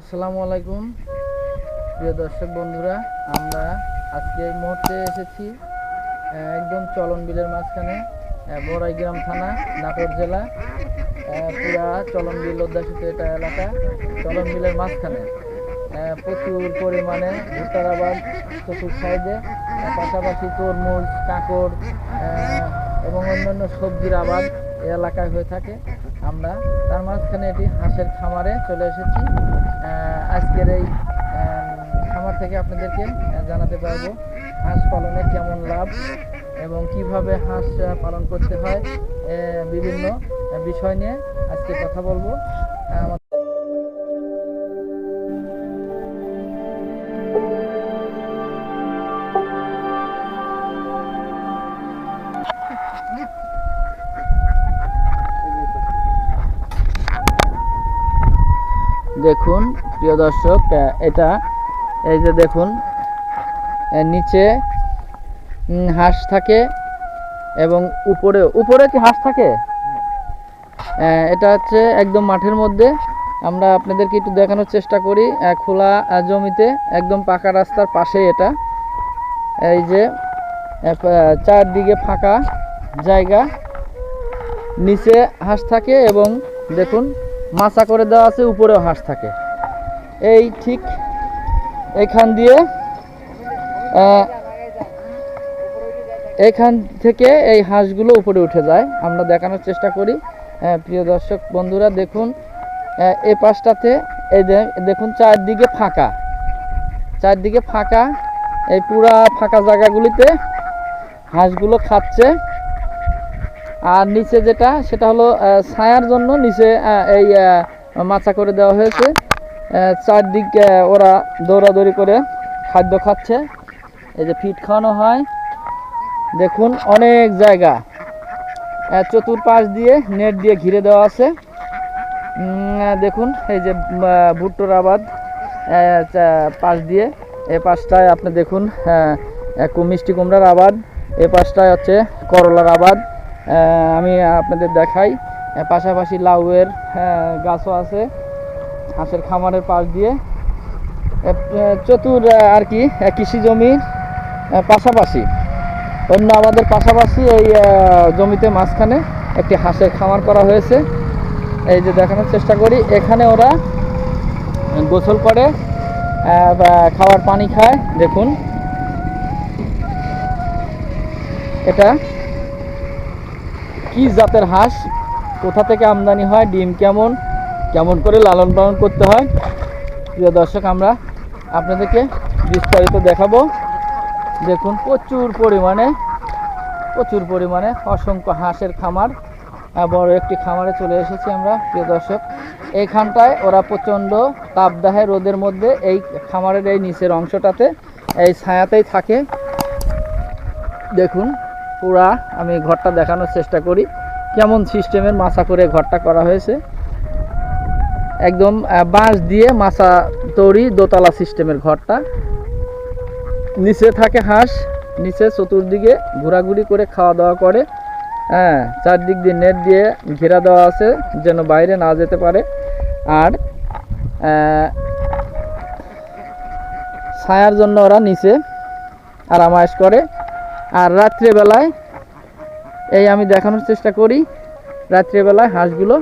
আসসালামু আলাইকুম প্রিয় দর্শক বন্ধুরা, আমরা আজকে এই মুহূর্তে এসেছি একদম চলন বিলের মাঝখানে, বড়াইগ্রাম থানা, নাটোর জেলা। পুরা চলন বিল অধ্যাসিত এটা এলাকা। চলন বিলের মাঝখানে প্রচুর পরিমাণে ভুট্টার আবাদ চতুর সাইডে, পাশাপাশি তরমুজ, কাঁকড় এবং অন্যান্য সবজির আবাদ এই এলাকায় হয়ে থাকে। আমরা তার মাঝখানে এটি হাঁসের খামারে চলে এসেছি। আজকের এই খামার থেকে আপনাদেরকে জানাতে পারবো হাঁস পালনে কেমন লাভ এবং কিভাবে হাঁস পালন করতে হয়, বিভিন্ন বিষয় নিয়ে আজকে কথা বলবো। দেখুন প্রিয় দর্শক, এটা এই যে দেখুন নিচে হাঁস থাকে এবং উপরে কি হাঁস থাকে। এটা হচ্ছে একদম মাঠের মধ্যে। আমরা আপনাদেরকে একটু দেখানোর চেষ্টা করি। খোলা জমিতে একদম পাকা রাস্তার পাশে এটা। এই যে চারদিকে ফাঁকা জায়গা, নিচে হাঁস থাকে এবং দেখুন মাচা করে দেওয়া আছে, উপরেও হাঁস থাকে। এই ঠিক এখান থেকে এই হাঁসগুলো উপরে উঠে যায়। আমরা দেখানোর চেষ্টা করি। প্রিয় দর্শক বন্ধুরা দেখুন, এই পাশটাতে এই দেখুন চারদিকে ফাঁকা। এই পুরা ফাঁকা জায়গাগুলিতে হাঁসগুলো খাচ্ছে। আর নিচে সেটা হলো ছায়ার জন্য নিচে এই মাচা করে দেওয়া হয়েছে। চারদিকে ওরা দৌড়াদৌড়ি করে খাদ্য খাচ্ছে। এই যে ফিট খাওয়ানো হয়। দেখুন অনেক জায়গা, চতুর্পাশ দিয়ে নেট দিয়ে ঘিরে দেওয়া আছে। দেখুন এই যে ভুট্টোর আবাদ পাশ দিয়ে, এ পাশটায় আপনি দেখুন মিষ্টি কুমড়ার আবাদ, এ পাশটায় হচ্ছে করলার আবাদ। আমি আপনাদের দেখাই, পাশাপাশি লাউয়ের গাছও আছে হাঁসের খামারের পাশ দিয়ে। চতুর আর কি কৃষি জমির পাশাপাশি, অন্য আমাদের পাশাপাশি এই জমিতে মাঝখানে একটি হাঁসের খামার করা হয়েছে। এই যে দেখানোর চেষ্টা করি, এখানে ওরা গোসল করে খাওয়ার পানি খায়। দেখুন এটা কি জাতের হাঁস, কোথা থেকে আমদানি হয়, ডিম কেমন করে লালন পালন করতে হয়। প্রিয় দর্শক, আমরা আপনাদেরকে বিস্তারিত দেখাবো। দেখুন প্রচুর পরিমাণে অসংখ্য হাঁসের খামার, বড় একটি খামারে চলে এসেছি আমরা। প্রিয় দর্শক, এইখানটায় ওরা প্রচণ্ড তাপদাহে রোদের মধ্যে এই খামারের এই নিচের অংশটাতে এই ছায়াতেই থাকে। দেখুন পুরা আমি ঘরটা দেখানোর চেষ্টা করি, কেমন সিস্টেমের মাচা করে ঘরটা করা হয়েছে। একদম বাঁশ দিয়ে মাচা তৈরি, দোতলা সিস্টেমের ঘরটা। নিচে থাকে হাঁস, নিচে চতুর্দিকে ঘোরাঘুরি করে খাওয়া দাওয়া করে। চারদিক দিয়ে নেট দিয়ে ঘেরা দেওয়া আছে যেন বাইরে না যেতে পারে। আর ছায়ার জন্য ওরা নিচে আরামায়েশ করে। আর রাত্রেবেলায় এই আমি দেখানোর চেষ্টা করি, রাত্রেবেলায় হাঁসগুলো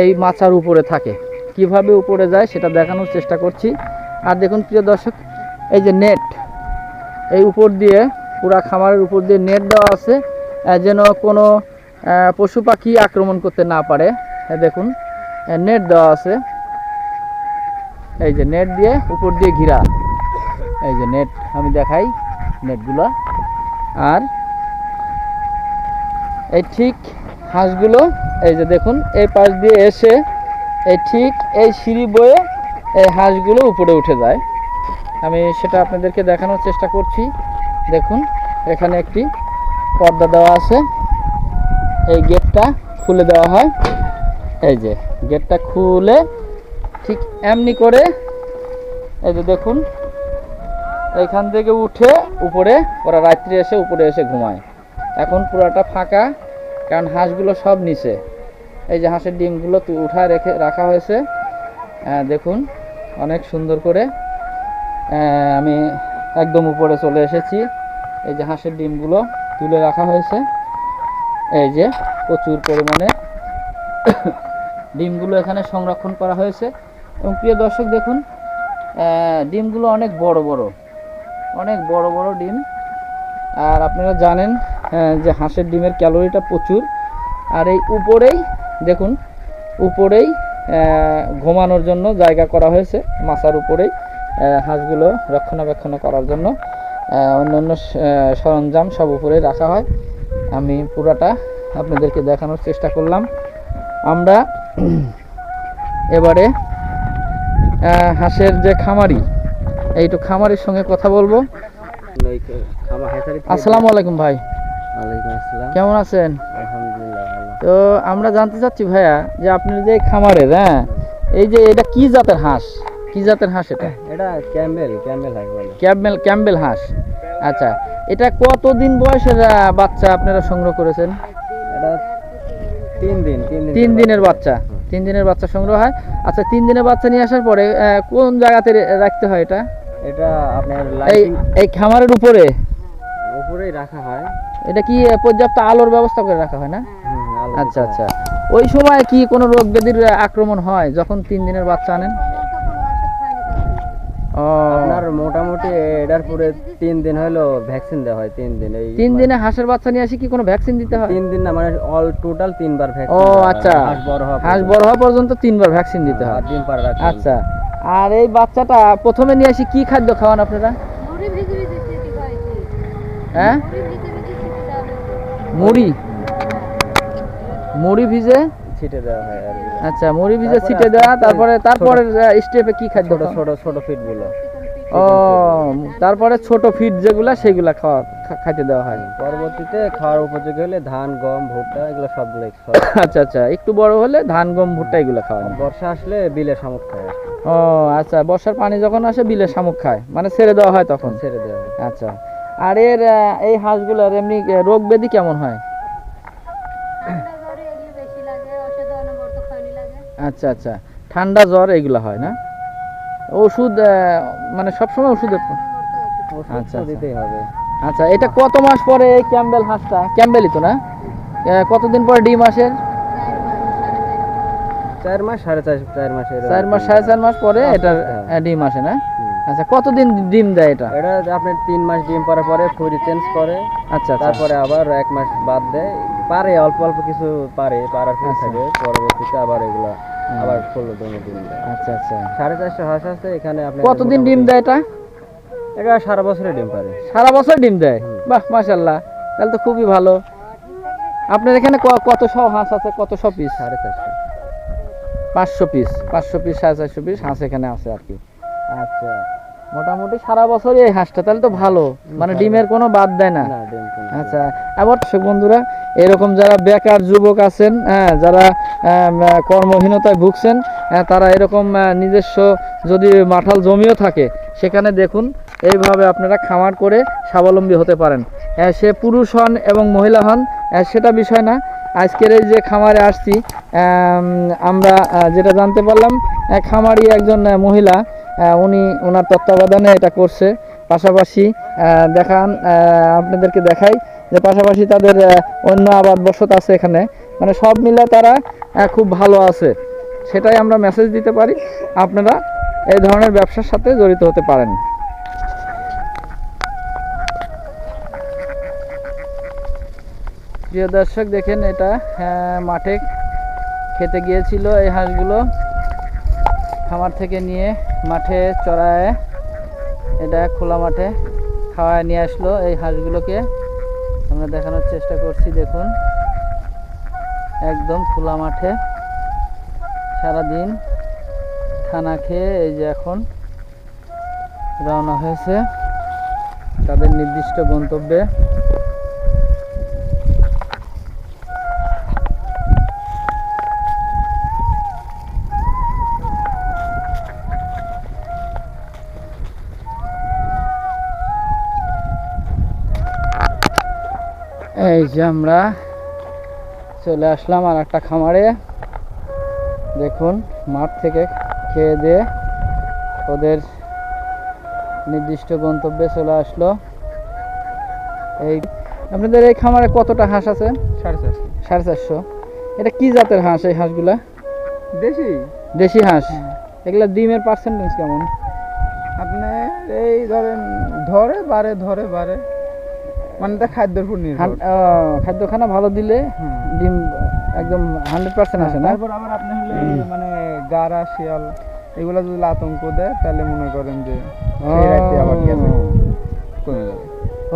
এই মাচার উপরে থাকে। কিভাবে উপরে যায় সেটা দেখানোর চেষ্টা করছি। আর দেখুন প্রিয় দর্শক, এই যে নেট, এই উপর দিয়ে পুরা খামারের উপর দিয়ে নেট দেওয়া আছে যেন কোনো পশু পাখি আক্রমণ করতে না পারে। দেখুন নেট দেওয়া আছে, এই যে নেট দিয়ে উপর দিয়ে ঘিরা। এই যে নেট আমি দেখাই নেটগুলো। আর এই ঠিক হাঁসগুলো এই যে দেখুন এই পাশ দিয়ে এসে এই ঠিক এই সিঁড়ি বয়ে এই হাঁসগুলো উপরে উঠে যায়। আমি সেটা আপনাদেরকে দেখানোর চেষ্টা করছি। দেখুন এখানে একটি পর্দা দেওয়া আছে, এই গেটটা খুলে দেওয়া হয়। এই যে গেটটা খুলে ঠিক এমনি করে এই যে দেখুন এইখান থেকে উঠে উপরে ওরা রাত্রে এসে উপরে এসে ঘুমায়। এখন পুরাটা ফাঁকা, কারণ হাঁসগুলো সব নিচে। এই যে হাঁসের ডিমগুলো রাখা হয়েছে। দেখুন অনেক সুন্দর করে আমি একদম উপরে চলে এসেছি। এই যে হাঁসের ডিমগুলো তুলে রাখা হয়েছে, এই যে প্রচুর পরিমাণে ডিমগুলো এখানে সংরক্ষণ করা হয়েছে। এবং প্রিয় দর্শক দেখুন, ডিমগুলো অনেক বড় বড় ডিম। আর আপনারা জানেন যে হাঁসের ডিমের ক্যালোরিটা প্রচুর। আর এই উপরেই দেখুন, উপরেই ঘুমানোর জন্য জায়গা করা হয়েছে, মাচার উপরেই হাঁসগুলো রক্ষণাবেক্ষণ করার জন্য অন্যান্য সরঞ্জাম সব উপরে রাখা হয়। আমি পুরাটা আপনাদেরকে দেখানোর চেষ্টা করলাম। আমরা এবারে হাঁসের যে খামারি, এইটু খামারির সঙ্গে কথা বলবো। আসসালামু আলাইকুম ভাই। ওয়ালাইকুম আসসালাম। কেমন আছেন? আলহামদুলিল্লাহ ভালো। তো আমরা জানতে চাচ্ছি ভাইয়া, যে আপনার যে খামারের এই যে এটা কি জাতের হাঁস, কি জাতের হাঁস এটা? এটা ক্যাম্বেল হাঁস বলে। ক্যাম্বেল হাঁস। আচ্ছা, এটা কতদিন বয়সের বাচ্চা আপনারা সংগ্রহ করেছেন? এটা 3 দিন 3 দিনের বাচ্চা। 3 দিনের বাচ্চা সংগ্রহ হয়। আচ্ছা, 3 দিনের বাচ্চা নিয়ে আসার পরে কোন জায়গাতে রাখতে হয় এটা? এটা আপনার এই খামারের উপরেই রাখা হয়। এটা কি পর্যাপ্ত আলোর ব্যবস্থা করে রাখা হয় না? আলো আচ্ছা আচ্ছা। ওই সময় কি কোনো রোগ ব্যাধির আক্রমণ হয় যখন 3 দিনের বাচ্চা আনেন? আপনার মোটামুটি এটার পরে 3 দিন হলো ভ্যাকসিন দেওয়া হয়। 3 দিন। এই 3 দিনে হাঁসের বাচ্চা নিয়ে আসি কি কোনো ভ্যাকসিন দিতে হয়? 3 দিন না, মানে অল টোটাল 3 বার ভ্যাকসিন। আচ্ছা, হাঁস বড় হওয়া পর্যন্ত 3 বার ভ্যাকসিন দিতে হয়। ডিম পাড়া রাখতে। আচ্ছা। আর এই বাচ্চাটা প্রথমে নিয়ে আসি কি খাদ্য খাওয়ান আপনারা? হ্যাঁ, মুড়ি ভিজে ছিটে দেওয়া হয় আর কি। আচ্ছা, মুড়ি ভিজে ছিটে দেওয়া। তারপরে স্টেপে কি খাদ্য? ছোট ফিড গুলো। তারপরে ছোট ফিড যেগুলা সেগুলা খাইতে দেওয়া হয়। পরবর্তীতে খাওয়ার উপযোগী হলে ধান, গম, ভুট্টা এগুলো সবগুলো। আচ্ছা আচ্ছা, একটু বড় হলে ধান, গম, ভুট্টা এগুলো খাওয়ানো। বর্ষা আসলে বিলে শামুক খায়। আচ্ছা, বর্ষার পানি যখন আসে বিলে শামুক খায়, মানে ছেড়ে দেওয়া হয় তখন। ছেড়ে দেওয়া হয়। আচ্ছা। আর এই হাঁসগুলোর এমনি রোগ ব্যাধি কেমন হয়? আচ্ছা আচ্ছা, ঠান্ডা জ্বর এগুলা হয় না? ওষুধ মানে সবসময় ওষুধের? আচ্ছা দিতেই হবে। আচ্ছা, এটা কত মাস পরে এই ক্যাম্বেল হাঁসটা, ক্যাম্বেলই তো না, কতদিন পরে ডিম আসে? 4 মাস 4.5 মাস। 4 মাস 4.5 মাস পরে এটার ডিম আসে না? আচ্ছা, কতদিন ডিম দেয় এটা? এটা আপনি 3 মাস ডিম পাড়ার পরে ফুরি চেঞ্জ করে। আচ্ছা, তারপরে আবার 1 মাস বাদ দেয়। পারে অল্প কিছু পারার পর থাকে। পরবর্তীতে আবার এগুলা আবার ফুল ডিম দেয়। আচ্ছা আচ্ছা। 450 হাঁস আছে এখানে। আপনি কতদিন ডিম দেয় এটা? এটা সারা বছরে ডিম পারে। সারা বছর ডিম দেয়? বাহ, মাশাআল্লাহ, তাহলে তো খুবই ভালো। আপনার এখানে কত সব হাঁস আছে, কত সব পিস? 450। 500 পিস 450 পিস হাঁস এখানে আছে আর কি। আচ্ছা, মোটামুটি সারা বছরই এই হাঁসটা, তাহলে তো ভালো, মানে ডিমের কোনো বাদ দেয় না। আচ্ছা, আবার দর্শক বন্ধুরা, এরকম যারা বেকার যুবক আছেন, যারা কর্মহীনতায় ভুগছেন, তারা এরকম নিজস্ব যদি মাঠাল জমিও থাকে, সেখানে দেখুন এইভাবে আপনারা খামার করে স্বাবলম্বী হতে পারেন। সে পুরুষ হন এবং মহিলা হন, সেটা বিষয় না। আজকের এই যে খামারে আসছি, আমরা যেটা জানতে পারলাম, খামারি একজন মহিলা, উনি ওনার তত্ত্বাবধানে এটা করছে। পাশাপাশি আপনাদেরকে দেখাই যে পাশাপাশি তাদের অন্য আবাদ বসত আছে এখানে, মানে সব মিলে তারা খুব ভালো আছে। সেটাই আমরা মেসেজ দিতে পারি, আপনারা এই ধরনের ব্যবসার সাথে জড়িত হতে পারেন। প্রিয় দর্শক দেখেন, এটা মাঠে খেতে গিয়েছিল এই হাঁসগুলো, খামার থেকে নিয়ে মাঠে চড়ায়, এটা খোলা মাঠে খাওয়ায় নিয়ে আসলো। এই হাঁসগুলোকে আমরা দেখানোর চেষ্টা করছি। দেখুন, একদম খোলা মাঠে সারাদিন খানা খেয়ে এই যে এখন রওনা হয়েছে তাদের নির্দিষ্ট গন্তব্যে। এই যে আমরা চলে আসলাম আর একটা খামারে। দেখুন, মাঠ থেকে খেয়ে দিয়ে ওদের নির্দিষ্ট গন্তব্যে চলে আসলো। এই আপনাদের এই খামারে কতটা হাঁস আছে? 450। 450। এটা কি জাতের হাঁস এই হাঁসগুলা? দেশি দেশি হাঁস। এগুলা ডিমের পার্সেন্টেজ কেমন? আপনি এই ধরেন ধরে বারে মানে এটা খাদ্যের উপর নির্ভর। খাদ্যখানা ভালো দিলে ডিম একদম 100% আসে না? তারপর আবার আপনি হলে মানে গাড়া শিয়াল এগুলা যদি আতঙ্ক দেয় তাহলে মনে করেন যে সেই রাতে আবার গেছে কমে যাবে।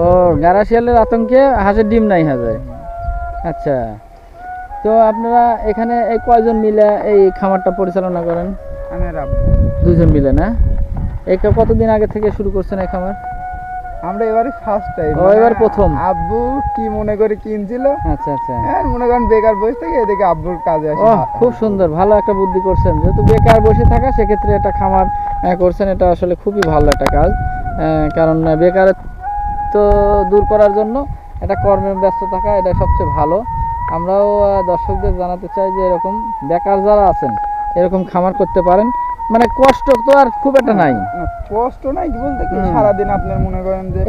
ও গাড়া শিয়ালের আতঙ্কে হাঁসের ডিম নাই হয়ে যায়। আচ্ছা, তো আপনারা এখানে এই কয়জন মিলে এই খামারটা পরিচালনা করেন? আমি রাব দুজন মিলে না? এই কতদিন আগে থেকে শুরু করছেন এই খামার? আমরা এবারে ফার্স্ট টাইম। ও, এবার প্রথম। আব্বু কি মনে করে কিনছিল, আচ্ছা আচ্ছা। হ্যাঁ মনে করেন বেকার বসে থেকে এদিকে আব্বুর কাজে আসে। ও খুব সুন্দর, ভালো একটা বুদ্ধি করছেন। যেহেতু বেকার বসে থাকা, সেক্ষেত্রে একটা খামার করছেন, এটা আসলে খুবই ভালো একটা কাজ। কারণ বেকার তো দূর করার জন্য একটা কর্মে ব্যস্ত থাকা এটা সবচেয়ে ভালো। আমরাও দর্শকদের জানাতে চাই যে এরকম বেকার যারা আছেন এরকম খামার করতে পারেন। মানে কষ্ট তো আর খুব একটা নাই। না, কষ্ট নাই কি বলতে কি সারাদিন আপনার মনে করেন যে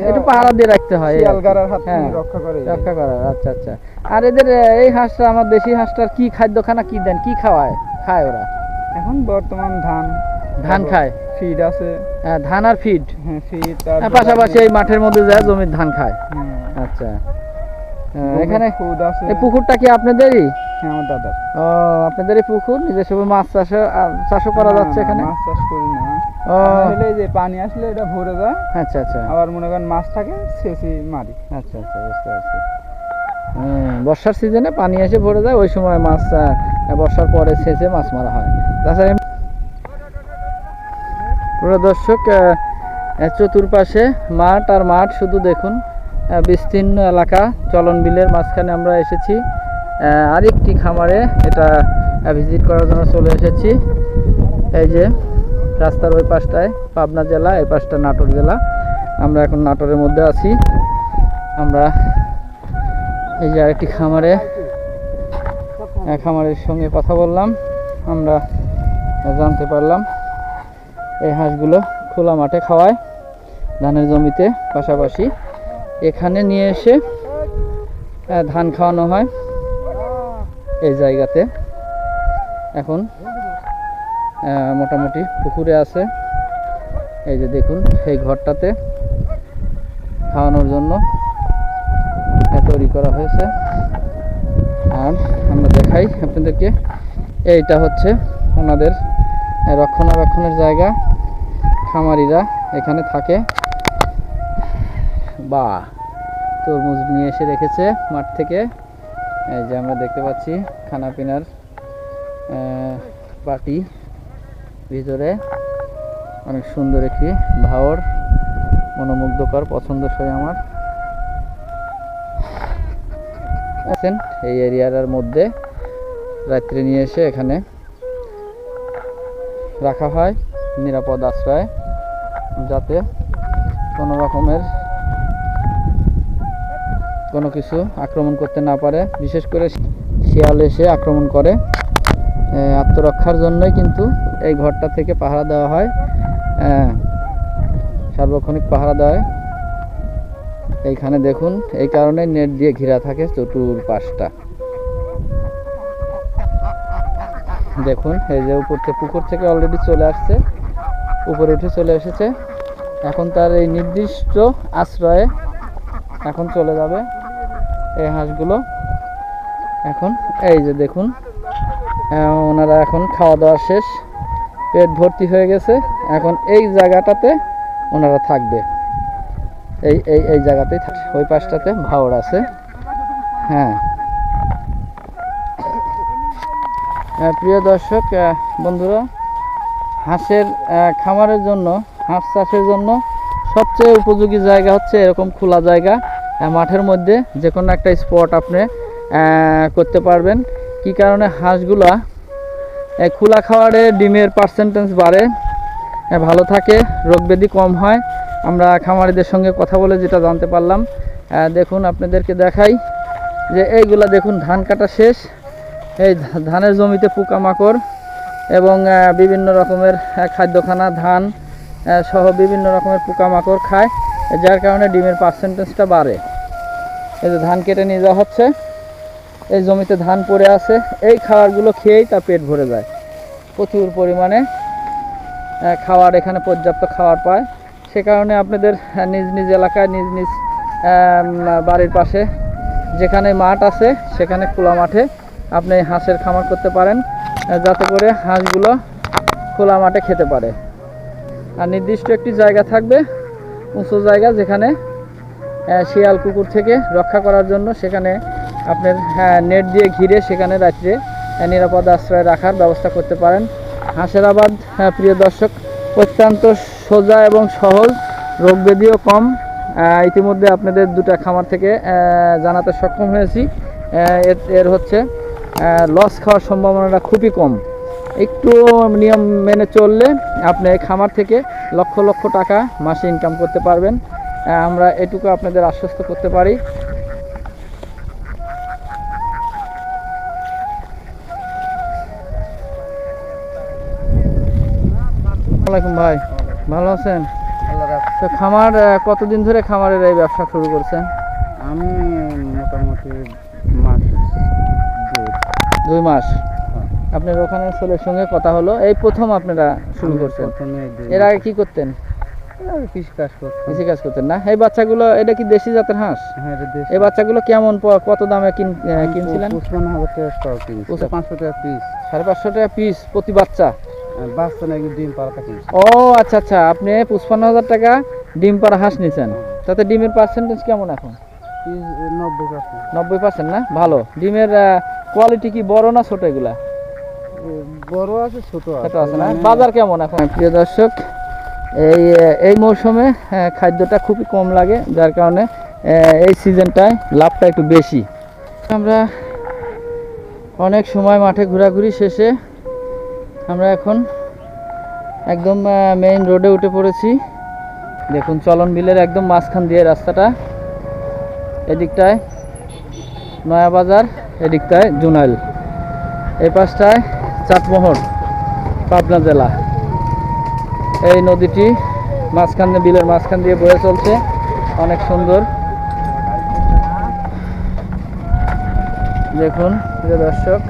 একটু পাহারা দিয়ে রাখতে হয়, শিয়াল গাড়ার হাত হ্যাঁ, থেকে রক্ষা করে। রক্ষা করার। আচ্ছা আচ্ছা। আর এদের এই হাঁসটা, আমার দেশি হাঁসটার কি খাদ্যখানা কি দেন, কি খায় ওরা? এখন বর্তমান ধান খায়, ফিড আছে। ধান আর ফিড। হ্যাঁ ফিড পাশাপাশি এই মাঠের মধ্যে যায় জমির ধান খায়। আচ্ছা, এখানে খুদ আছে। এই পুকুরটা কি আপনাদেরই? হ্যাঁ আমার দাদার। ও, আপনাদেরই পুকুর, নিজস্ব মাছ চাষও করা যাচ্ছে এখানে? মাছ চাষ করি না। ও হলে যে পানি আসলে এটা ভরে যায়। আচ্ছা আচ্ছা। আবার মনে করেন মাছ থাকে শেষে মারি। আচ্ছা আচ্ছা, বুঝতে পারছি। বর্ষার সিজনে পানি এসে ভরে যায়, ওই সময় মাছ বর্ষার পরে শেষে মাছ মারা হয়। তাছাড়া পুরো দর্শক চতুর্পাশে মাঠ আর মাঠ, শুধু দেখুন বিস্তীর্ণ এলাকা। চলন বিলের মাঝখানে আমরা এসেছি আরেকটি খামারে, এটা ভিজিট করার জন্য চলে এসেছি। এই যে রাস্তার ওই পাশটায় পাবনা জেলা, এই পাশটা নাটোর জেলা। আমরা এখন নাটোরের মধ্যে আছি। আমরা এই যে আরেকটি খামারের সঙ্গে কথা বললাম, আমরা জানতে পারলাম এই হাঁসগুলো খোলা মাঠে খাওয়ায়, ধানের জমিতে, পাশাপাশি এখানে নিয়ে এসে ধান খাওয়ানো হয় এই জায়গাতে। এখন মোটামুটি পুকুরে আছে, এই যে দেখুন এই ঘরটাতে খাওয়ানোর জন্য তৈরি করা হয়েছে। আর আমরা দেখাই আপনাদেরকে, এইটা হচ্ছে ওনাদের রক্ষণাবেক্ষণের জায়গা। খামারিরা এখানে থাকে। বা তরমুজ নিয়ে এসে রেখেছে মাঠ থেকে, এই যে আমরা দেখতে পাচ্ছি খানাপিনার পার্টি। ভিতরে অনেক সুন্দর একটি ভাওর, মনোমুগ্ধকর, পছন্দসই আমার। আছেন এই এরিয়ার মধ্যে রাত্রে নিয়ে এসে এখানে রাখা হয় নিরাপদ আশ্রয়, যাতে কোনো রকমের কোনো কিছু আক্রমণ করতে না পারে। বিশেষ করে শিয়াল এসে আক্রমণ করে, আত্মরক্ষার জন্যই কিন্তু এই ঘরটা থেকে পাহারা দেওয়া হয়, সার্বক্ষণিক পাহারা দেওয়া। এইখানে দেখুন, এই কারণে নেট দিয়ে ঘেরা থাকে চতুর্পাশটা। দেখুন এই যে পুকুর থেকে অলরেডি চলে আসছে, উপরে উঠে চলে এসেছে। এখন তার এই নির্দিষ্ট আশ্রয়ে এখন চলে যাবে এই হাঁসগুলো। এখন এই যে দেখুন ওনারা এখন খাওয়া দাওয়া শেষ, পেট ভর্তি হয়ে গেছে। এখন এই জায়গাটাতে ওনারা থাকবে, এই জায়গাতেই থাকবে। ওই পাশটাতে ভাওর আছে। হ্যাঁ, প্রিয় দর্শক বন্ধুরা, হাঁসের খামারের জন্য, হাঁস চাষের জন্য সবচেয়ে উপযোগী জায়গা হচ্ছে এরকম খোলা জায়গা, মাঠের মধ্যে যে কোনো একটা স্পট আপনি করতে পারবেন। কি কারণে হাঁসগুলা খোলা খাওয়ারে ডিমের পার্সেন্টেজ বাড়ে, ভালো থাকে, রোগব্যাধি কম হয়। আমরা খামারিদের সঙ্গে কথা বলে যেটা জানতে পারলাম। দেখুন আপনাদেরকে দেখাই যে এইগুলা দেখুন ধান কাটা শেষ, এই ধানের জমিতে পোকামাকড় এবং বিভিন্ন রকমের খাদ্যখানা ধান সহ বিভিন্ন রকমের পোকামাকড় খায়, যার কারণে ডিমের পার্সেন্টেজটা বাড়ে। এই যে ধান কেটে নিয়ে যাওয়া হচ্ছে, এই জমিতে ধান পড়ে আছে, এই খাবারগুলো খেয়েই তার পেট ভরে যায়। প্রচুর পরিমাণে খাবার এখানে পর্যাপ্ত খাবার পায়। সে কারণে আপনাদের নিজ নিজ এলাকায় নিজ নিজ বাড়ির পাশে যেখানে মাঠ আছে সেখানে খোলা মাঠে আপনি হাঁসের খামার করতে পারেন, যাতে করে হাঁসগুলো খোলা মাঠে খেতে পারে। আর নির্দিষ্ট একটি জায়গা থাকবে, উঁচু জায়গা, যেখানে শিয়াল কুকুর থেকে রক্ষা করার জন্য সেখানে আপনার নেট দিয়ে ঘিরে সেখানে রাত্রে নিরাপদ আশ্রয় রাখার ব্যবস্থা করতে পারেন। হাঁসের আবাদ, প্রিয় দর্শক, অত্যন্ত সোজা এবং সহজ, রোগ ব্যাধিও কম। ইতিমধ্যে আপনাদের দুটা খামার থেকে জানাতে সক্ষম হয়েছি। এর হচ্ছে লস খাওয়ার সম্ভাবনাটা খুবই কম। একটু নিয়ম মেনে চললে আপনি এই খামার থেকে লক্ষ লক্ষ টাকা মাসে ইনকাম করতে পারবেন। আমরা এটুকু আপনাদের আশ্বস্ত করতে পারি। আসসালামু আলাইকুম ভাই, ভালো আছেন? তো খামার কতদিন ধরে খামারের এই ব্যবসা শুরু করছেন? আমি মোটামুটি মাস 2 মাস। আপনার ওখানে ছেলের সঙ্গে কথা হলো, এই প্রথম আপনারা শুরু করছেন? এর আগে কি করতেন? কৃষি কাজ করতেন না? এই বাচ্চাগুলো, এটা কি দেশি জাতের হাঁস? হ্যাঁ, এই বাচ্চাগুলো কেমন, কত দামে কিনছিলেন? 55,000 টাকা কিনছি। 500 টাকা পিস। 550 টাকা পিস প্রতি বাচ্চা? বাচ্চা নাকি ডিম পাড়া কিনছি। ও আচ্ছা আচ্ছা, আপনি 55,000 টাকা ডিম পাড়া হাঁস নিছেন। তাতে ডিমের পার্সেন্টেজ কেমন এখন? 90%। 90% না? ভালো। ডিমের কোয়ালিটি কি বড় না ছোট? এগুলা বড় আছে, ছোট ছোট আছে না? বাজার কেমন এখন? প্রিয় দর্শক, এই মৌসুমে খাদ্যটা খুবই কম লাগে, যার কারণে এই সিজনটায় লাভটা একটু বেশি। আমরা অনেক সময় মাঠে ঘোরাঘুরি শেষে আমরা এখন একদম মেইন রোডে উঠে পড়েছি। দেখুন, চলন বিলের একদম মাঝখান দিয়ে রাস্তাটা। এদিকটায় নয়া বাজার, এদিকটায় জুনাইল, এই পাশটায় চাটমোহর, পাবনা জেলা। এই নদীটি মাঝখান দিয়ে, বিলের মাঝখান দিয়ে বয়ে চলছে, অনেক সুন্দর। দেখুন প্রিয় দর্শক,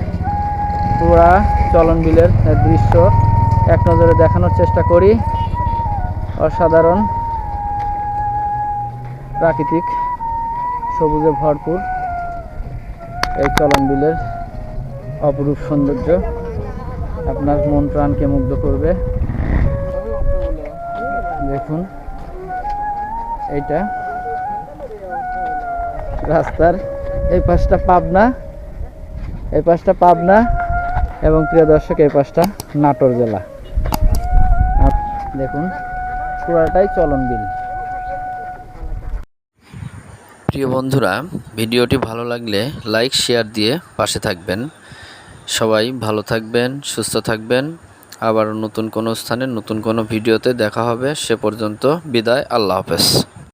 পুরা চলন বিলের দৃশ্য এক নজরে দেখানোর চেষ্টা করি। অসাধারণ প্রাকৃতিক সবুজে ভরপুর এই চলন বিলের অপরূপ সৌন্দর্য আপনার মন প্রাণকে মুগ্ধ করবে। দেখুন, এইটা রাস্তার এই পাশটা পাবনা, এই পাশটা পাবনা এবং প্রিয় দর্শক এই পাশটা নাটোর জেলা। দেখুন, পুরাটাই চলন বিল। প্রিয় বন্ধুরা, ভিডিওটি ভালো লাগলে লাইক শেয়ার দিয়ে পাশে থাকবেন। সবাই ভালো থাকবেন, সুস্থ থাকবেন। আবার নতুন কোনো স্থানে নতুন কোনো ভিডিওতে দেখা হবে। সে পর্যন্ত বিদায়, আল্লাহ হাফেজ।